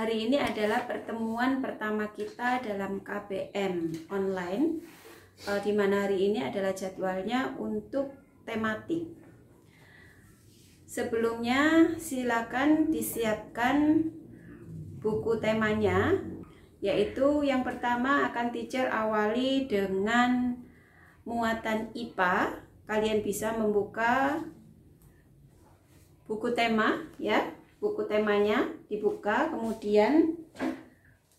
Hari ini adalah pertemuan pertama kita dalam KBM online, di mana hari ini adalah jadwalnya untuk tematik. Sebelumnya silakan disiapkan buku temanya, yaitu yang pertama akan teacher awali dengan muatan IPA. Kalian bisa membuka buku tema ya. Buku temanya dibuka, kemudian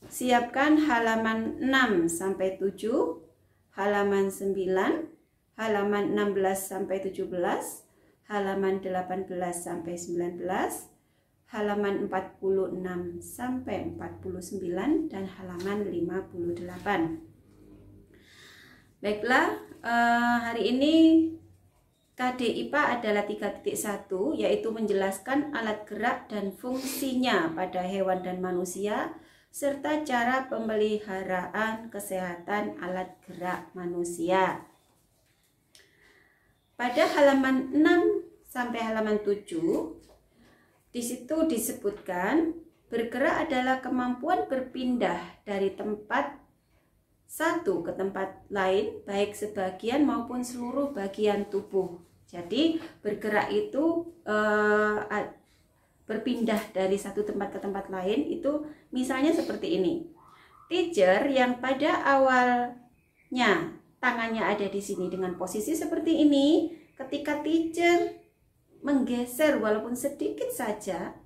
siapkan halaman 6 sampai 7, halaman 9, halaman 16 sampai 17, halaman 18 sampai 19, halaman 46 sampai 49 dan halaman 58. Baiklah, hari ini KD IPA adalah 3.1, yaitu menjelaskan alat gerak dan fungsinya pada hewan dan manusia, serta cara pemeliharaan kesehatan alat gerak manusia. Pada halaman 6 sampai halaman 7, di situ disebutkan bergerak adalah kemampuan berpindah dari tempat satu ke tempat lain, baik sebagian maupun seluruh bagian tubuh. Jadi bergerak itu berpindah dari satu tempat ke tempat lain itu misalnya seperti ini. Teacher yang pada awalnya tangannya ada di sini dengan posisi seperti ini, ketika teacher menggeser walaupun sedikit saja,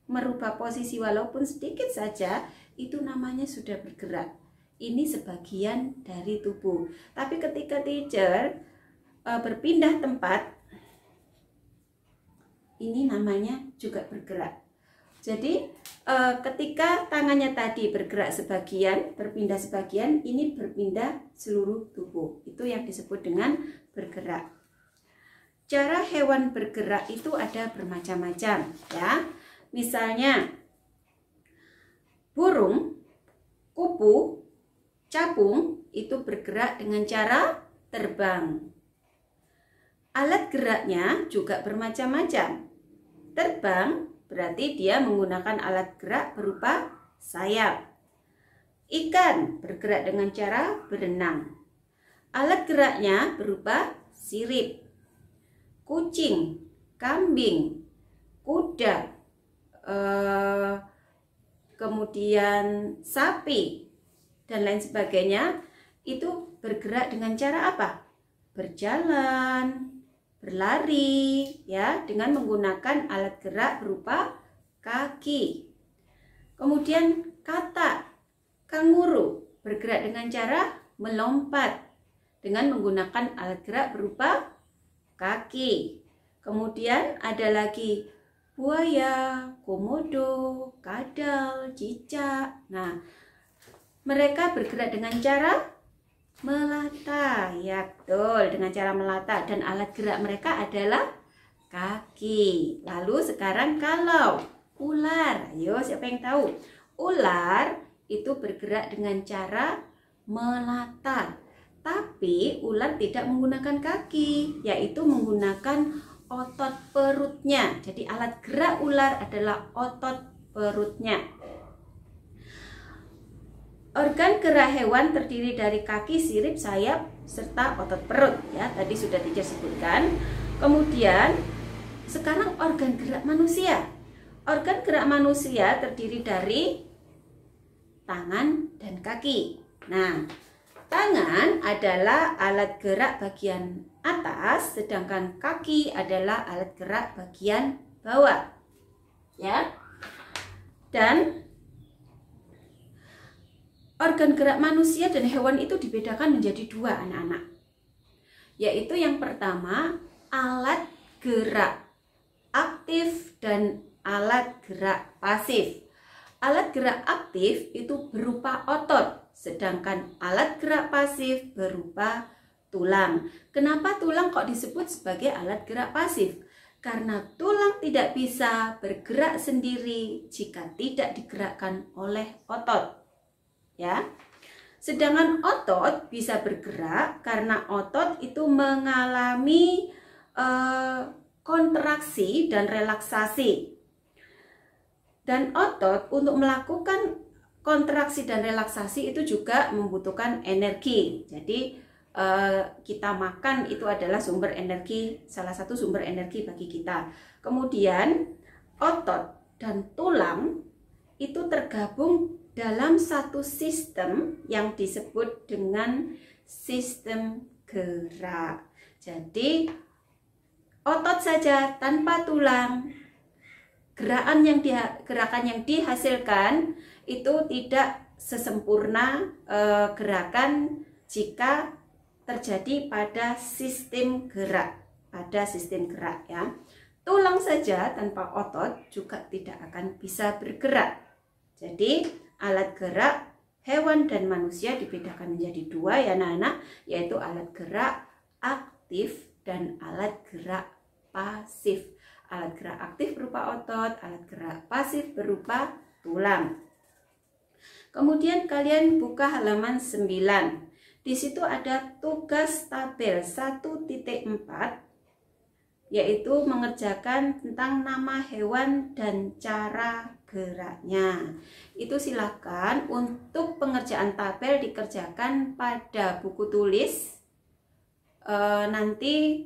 merubah posisi walaupun sedikit saja, itu namanya sudah bergerak. Ini sebagian dari tubuh. Tapi ketika teacher berpindah tempat, ini namanya juga bergerak. Jadi ketika tangannya tadi bergerak sebagian, berpindah sebagian, ini berpindah seluruh tubuh. Itu yang disebut dengan bergerak. Cara hewan bergerak itu ada bermacam-macam ya. Misalnya burung, kupu, capung itu bergerak dengan cara terbang. Alat geraknya juga bermacam-macam. Terbang berarti dia menggunakan alat gerak berupa sayap. Ikan bergerak dengan cara berenang. Alat geraknya berupa sirip. Kucing, kambing, kuda, kemudian sapi, dan lain sebagainya itu bergerak dengan cara apa? Berjalan, berlari ya, dengan menggunakan alat gerak berupa kaki. Kemudian katak, kanguru bergerak dengan cara melompat dengan menggunakan alat gerak berupa kaki. Kemudian ada lagi buaya, komodo, kadal, cicak. Nah, mereka bergerak dengan cara melata, ya betul, dengan cara melata, dan alat gerak mereka adalah kaki. Lalu sekarang kalau ular, ayo siapa yang tahu? Ular itu bergerak dengan cara melata, tapi ular tidak menggunakan kaki, yaitu menggunakan otot perutnya. Jadi alat gerak ular adalah otot perutnya. Organ gerak hewan terdiri dari kaki, sirip, sayap, serta otot perut ya, tadi sudah teacher sebutkan. Kemudian sekarang organ gerak manusia. Organ gerak manusia terdiri dari tangan dan kaki. Nah, tangan adalah alat gerak bagian atas, sedangkan kaki adalah alat gerak bagian bawah. Ya. Dan organ gerak manusia dan hewan itu dibedakan menjadi dua, anak-anak. Yaitu yang pertama, alat gerak aktif dan alat gerak pasif. Alat gerak aktif itu berupa otot, sedangkan alat gerak pasif berupa tulang. Kenapa tulang kok disebut sebagai alat gerak pasif? Karena tulang tidak bisa bergerak sendiri jika tidak digerakkan oleh otot. Ya. Sedangkan otot bisa bergerak karena otot itu mengalami kontraksi dan relaksasi. Dan otot untuk melakukan kontraksi dan relaksasi itu juga membutuhkan energi. Jadi kita makan itu adalah sumber energi, salah satu sumber energi bagi kita. Kemudian otot dan tulang itu tergabung dalam satu sistem yang disebut dengan sistem gerak. Jadi otot saja tanpa tulang, gerakan yang dihasilkan itu tidak sesempurna gerakan jika terjadi pada sistem gerak, ya. Tulang saja tanpa otot juga tidak akan bisa bergerak. Jadi alat gerak hewan dan manusia dibedakan menjadi dua ya anak-anak, yaitu alat gerak aktif dan alat gerak pasif. Alat gerak aktif berupa otot, alat gerak pasif berupa tulang. Kemudian kalian buka halaman 9. Di situ ada tugas tabel 1.4, yaitu mengerjakan tentang nama hewan dan cara geraknya. Itu silakan untuk pengerjaan tabel dikerjakan pada buku tulis. Nanti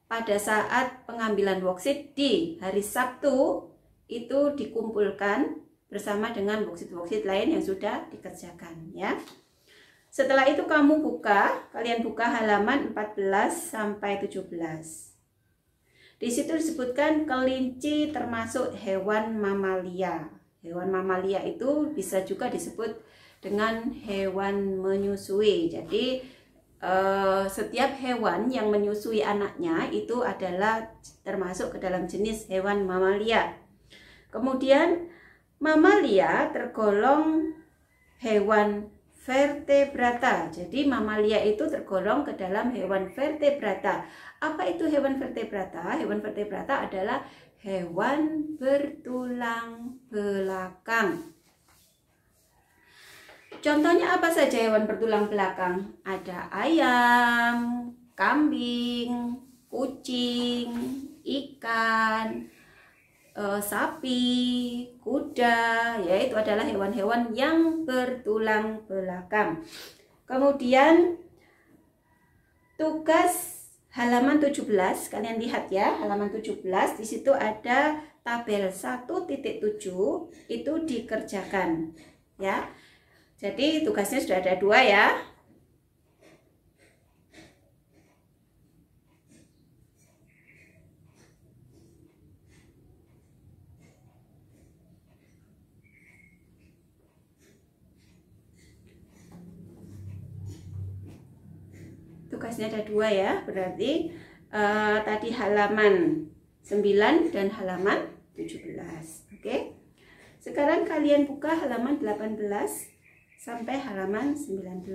pada saat pengambilan worksheet di hari Sabtu itu dikumpulkan bersama dengan worksheet lain yang sudah dikerjakan ya. Setelah itu kalian buka halaman 14 sampai 17. Di situ disebutkan kelinci termasuk hewan mamalia. Hewan mamalia itu bisa juga disebut dengan hewan menyusui. Jadi setiap hewan yang menyusui anaknya itu adalah termasuk ke dalam jenis hewan mamalia. Kemudian mamalia tergolong hewan vertebrata. Jadi mamalia itu tergolong ke dalam hewan vertebrata. Apa itu hewan vertebrata? Hewan vertebrata adalah hewan bertulang belakang. Contohnya apa saja hewan bertulang belakang? Ada ayam, kambing, kucing, ikan, sapi, kuda, yaitu adalah hewan-hewan yang bertulang belakang. Kemudian tugas halaman 17, kalian lihat ya, halaman 17 di situ ada tabel 1.7 itu dikerjakan ya. Jadi tugasnya sudah ada 2 ya. Tugasnya ada 2 ya, berarti tadi halaman 9 dan halaman 17. Oke. Sekarang kalian buka halaman 18 sampai halaman 19.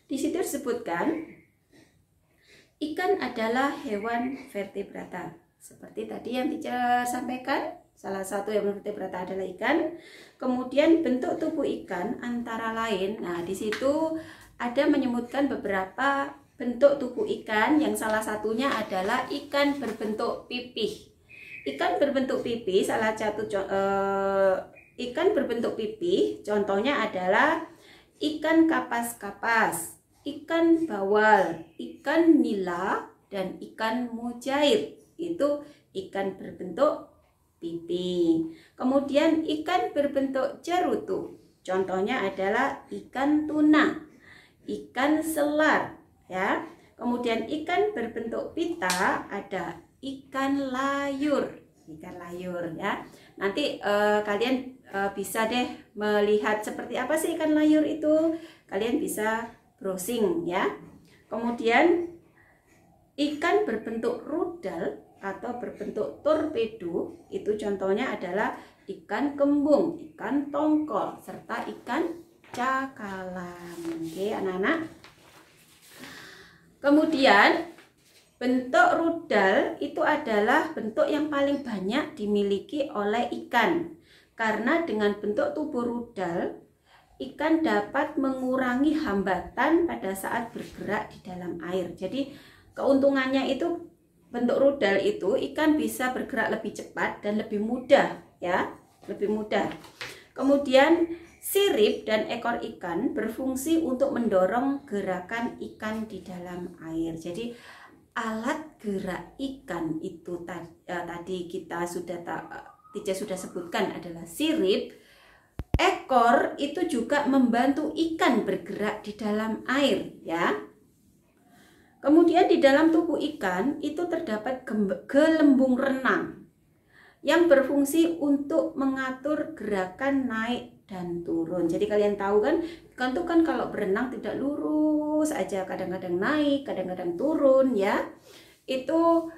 Di situ disebutkan ikan adalah hewan vertebrata. Seperti tadi yang teacher sampaikan, salah satu hewan vertebrata adalah ikan. Kemudian bentuk tubuh ikan antara lain. Nah, di situ ada menyebutkan beberapa bentuk tubuh ikan, yang salah satunya adalah ikan berbentuk pipih. Ikan berbentuk pipih, salah satu ikan berbentuk pipih contohnya adalah ikan kapas-kapas, ikan bawal, ikan nila, dan ikan mujair. Itu ikan berbentuk pipih. Kemudian ikan berbentuk cerutu, contohnya adalah ikan tuna, ikan selar ya. Kemudian ikan berbentuk pita ada ikan layur ya. Nanti kalian bisa deh melihat seperti apa sih ikan layur itu. Kalian bisa browsing ya. Kemudian ikan berbentuk rudal atau berbentuk torpedo itu contohnya adalah ikan kembung, ikan tongkol, serta ikan cakalang. Oke anak-anak. Kemudian bentuk rudal itu adalah bentuk yang paling banyak dimiliki oleh ikan. Karena dengan bentuk tubuh rudal, ikan dapat mengurangi hambatan pada saat bergerak di dalam air. Jadi keuntungannya itu bentuk rudal itu ikan bisa bergerak lebih cepat dan lebih mudah ya, lebih mudah. Kemudian sirip dan ekor ikan berfungsi untuk mendorong gerakan ikan di dalam air. Jadi alat gerak ikan itu tadi kita Tica sudah sebutkan adalah sirip. Ekor itu juga membantu ikan bergerak di dalam air, ya. Kemudian di dalam tubuh ikan itu terdapat gelembung renang yang berfungsi untuk mengatur gerakan naik dan turun. Jadi kalian tahu kan, ikan tuh kan kalau berenang tidak lurus aja, kadang-kadang naik, kadang-kadang turun, ya. Itu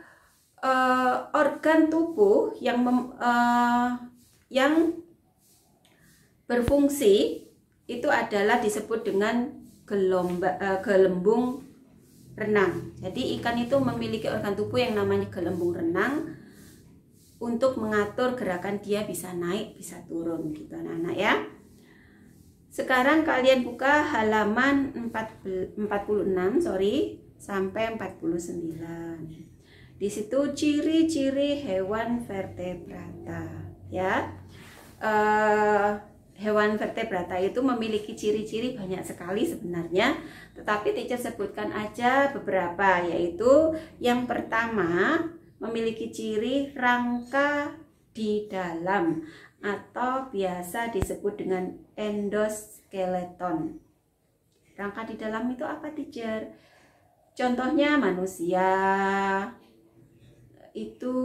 organ tubuh yang berfungsi itu adalah disebut dengan gelembung renang. Jadi ikan itu memiliki organ tubuh yang namanya gelembung renang untuk mengatur gerakan dia bisa naik, bisa turun gitu anak-anak, ya. Sekarang kalian buka halaman 46 sampai 49. Di situ ciri-ciri hewan vertebrata, ya. Hewan vertebrata itu memiliki ciri-ciri banyak sekali sebenarnya, tetapi teacher sebutkan aja beberapa, yaitu yang pertama memiliki ciri rangka di dalam atau biasa disebut dengan endoskeleton. Rangka di dalam itu apa, teacher? Contohnya manusia, itu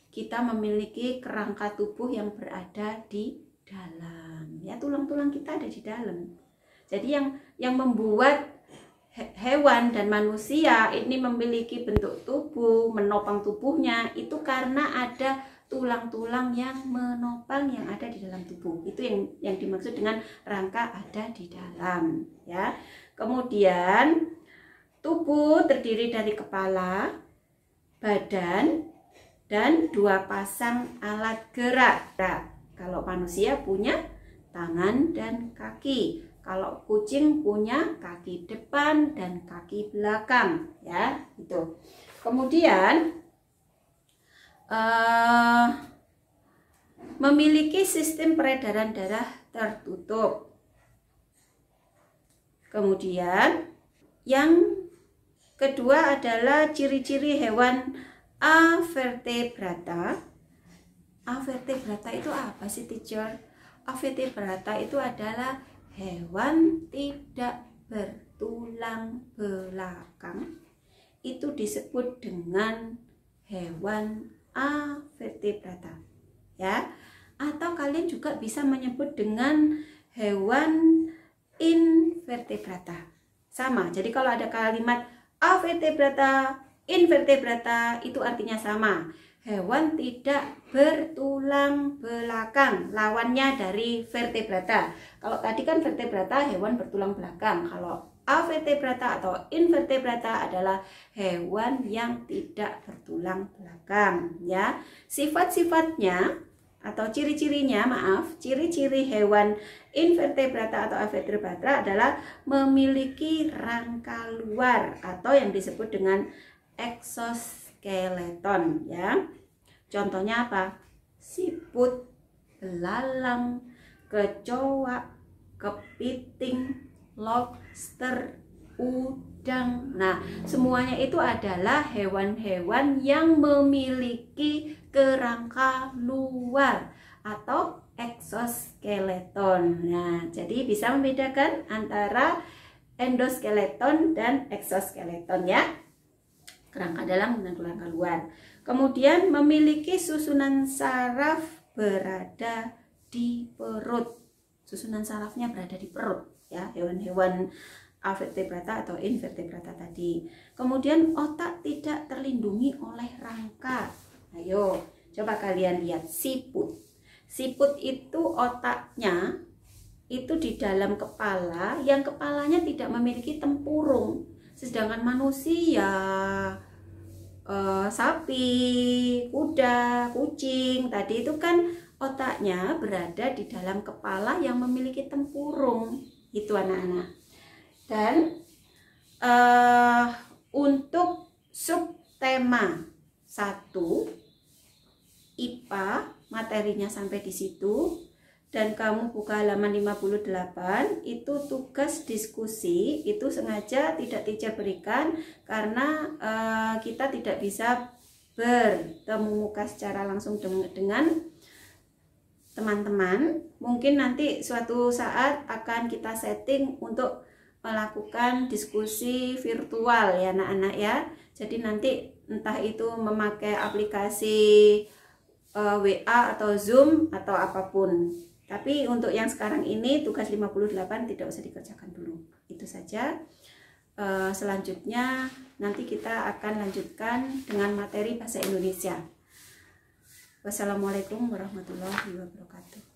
kita memiliki kerangka tubuh yang berada di dalam, ya, tulang-tulang kita ada di dalam. Jadi yang membuat hewan dan manusia ini memiliki bentuk tubuh, menopang tubuhnya itu karena ada tulang-tulang yang menopang yang ada di dalam tubuh. Itu yang dimaksud dengan rangka ada di dalam, ya. Kemudian tubuh terdiri dari kepala, badan, dan 2 pasang alat gerak. Kalau manusia punya tangan dan kaki, kalau kucing punya kaki depan dan kaki belakang, ya, itu. Kemudian memiliki sistem peredaran darah tertutup. Kemudian yang kedua adalah ciri-ciri hewan avertebrata. Avertebrata itu apa sih, teacher? Avertebrata itu adalah hewan tidak bertulang belakang. Itu disebut dengan hewan avertebrata, ya. Atau kalian juga bisa menyebut dengan hewan invertebrata. Sama. Jadi kalau ada kalimat avertebrata, invertebrata, itu artinya sama. Hewan tidak bertulang belakang, lawannya dari vertebrata. Kalau tadi kan vertebrata hewan bertulang belakang, kalau avertebrata atau invertebrata adalah hewan yang tidak bertulang belakang, ya. Sifat-sifatnya atau ciri-cirinya, ciri-ciri hewan invertebrata atau avertebrata adalah memiliki rangka luar atau yang disebut dengan eksoskeleton, ya. Contohnya apa? Siput, belalang, kecoa, kepiting, lobster, udang. Nah, semuanya itu adalah hewan-hewan yang memiliki kerangka luar atau eksoskeleton. Nah, jadi bisa membedakan antara endoskeleton dan eksoskeleton, ya. Kerangka dalam dan kerangka luar. Kemudian memiliki susunan saraf berada di perut. Susunan sarafnya berada di perut, ya, hewan-hewan avertebrata atau invertebrata tadi. Kemudian otak tidak terlindungi oleh rangka. Ayo, coba kalian lihat siput. Siput itu otaknya itu di dalam kepala, yang kepalanya tidak memiliki tempurung. Sedangkan manusia, sapi, kuda, kucing tadi itu kan otaknya berada di dalam kepala yang memiliki tempurung. Itu anak-anak. Dan untuk subtema 1 IPA, materinya sampai di situ, dan kamu buka halaman 58, itu tugas diskusi, itu sengaja tidak teacher berikan karena kita tidak bisa bertemu muka secara langsung dengan teman-teman. Mungkin nanti suatu saat akan kita setting untuk melakukan diskusi virtual ya anak-anak ya. Jadi nanti entah itu memakai aplikasi WA atau Zoom atau apapun. Tapi untuk yang sekarang ini tugas 58 tidak usah dikerjakan dulu. Itu saja. Selanjutnya nanti kita akan lanjutkan dengan materi bahasa Indonesia. Wassalamualaikum warahmatullahi wabarakatuh.